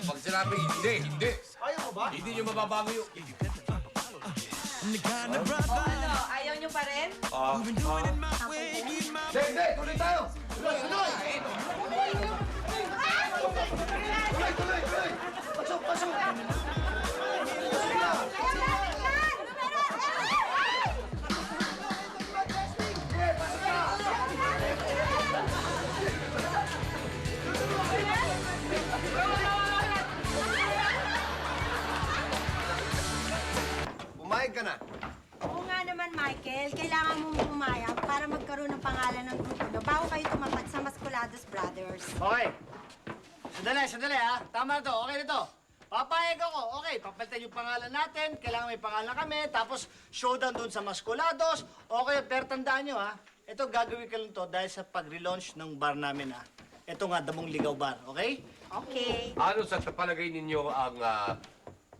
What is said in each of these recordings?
Pag sinabi, hindi. Ayaw mo ba? Hindi nyo mababago yung... Ano, ayaw nyo pa rin? Hindi, tuloy tayo! Tuloy! Tuloy! Pasok! Pumayag ka na. Oo nga naman, Michael. Kailangan mong pumayag para magkaroon ng pangalan ng grupo na bago kayo tumatag sa Masculados Brothers. Okay. Sandali ha. Tama na to. Okay na to. Papayag ako. Okay, papalitan yung pangalan natin. Kailangan may pangalan kami. Tapos showdown doon sa Masculados. Okay, pero tandaan nyo ha. Ito gagawin ka lang to dahil sa pag-relaunch ng bar namin ha. Ito nga, Damong Ligaw Bar. Okay? Okay. Ano sa palagay ninyo ang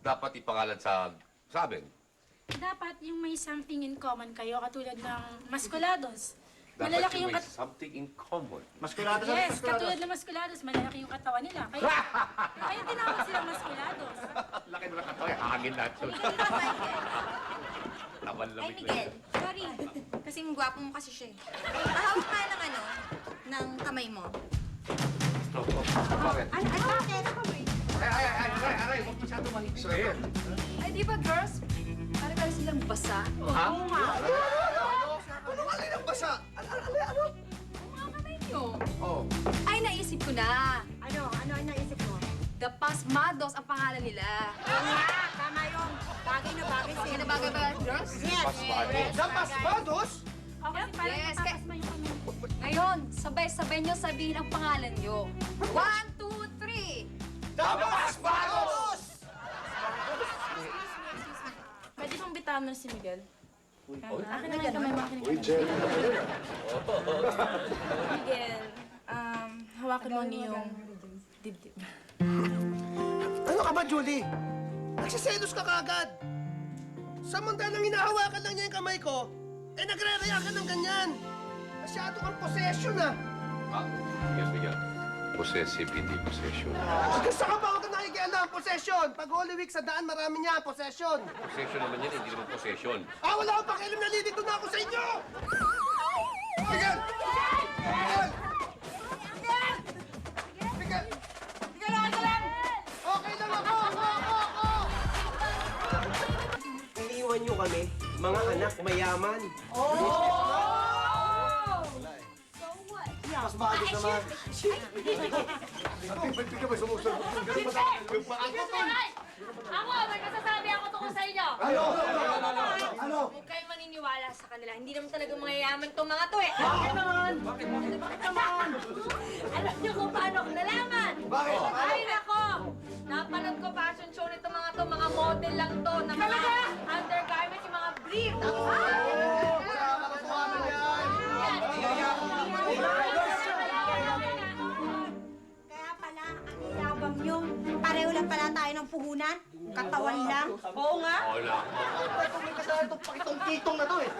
dapat ipangalan sa amin? Dapat yung may something in common kayo, katulad ng Masculados. Dapat Malalaki yung yung may something in common. Masculados Yes, katulad ng Masculados, malalaki yung katawan nila. Kaya tinawag silang Masculados. Laki na katawan, hangin lahat yun. Halika dito, Michael. Taman Ay, lamig na Miguel. yun. Sorry. Kasing gwapo mo kasi siya eh. Ahawak ka ng ano, ng kamay mo. Bakit? Bakit? Aray, huwag masyado mahigpit. Ay, di ba, girls? Para silang basa. Ha? Ano alin ang basa? Ano? Mga kamay niyo. Oo. Ay, naisip ko na. Ano ang naisip mo? The Pasmados ang pangalan nila. Oo nga, tama yun. Bagay na bagay Bagay sa'yo. na bagay ba, girls? Yes. Pasmados. Damasmados? O, kasi parang Yes, napapasma yung kami. Ngayon, sabay-sabay nyo sabihin ang pangalan nyo. 1, 2, 3. Damasmados! Pwede bang bitawan mo si Miguel? Akin na lang kamay mo, akin na Uy, kamay. Jen. Miguel, hawakan mo niyo yung dibdib. Ano ka ba, Julie? Nagsiselos ka kagad. Samantalang hinahawakan lang niya yung kamay ko, nagre-react ka ng ganyan. Masyado kang possession ah. Miguel. Possessive, hindi possession. Gusto ka ba? Huwag ka nakikialam. Possession. Pag Holy Week sa daan, marami niya. Possession. Possession naman yan, hindi naman possession. Wala akong pakialam. Nalilito na ako sa inyo! Miguel! Miguel! Okay lang ako! Iniiwan niyo kami, mga anak mayaman. Mas bago naman. Ba't ka ba sumusunod? Ako, may masasabi ako tungkol sa inyo. Ano? Huwag kayong maniniwala sa kanila. Hindi naman talaga mayayaman itong mga to eh. Bakit naman? Alam niyo kung paano ako nalaman? Bakit? Ay, nako! Napanood ko fashion show nito mga to. Mga model lang to. Na mga undergarments, yung mga brief. Kaya pala, ang yabang nyo. Pareho lang pala tayo ng puhunan. Katawan lang. Oo nga. Wala. May kasalanan itong pakitong-kitong na to eh.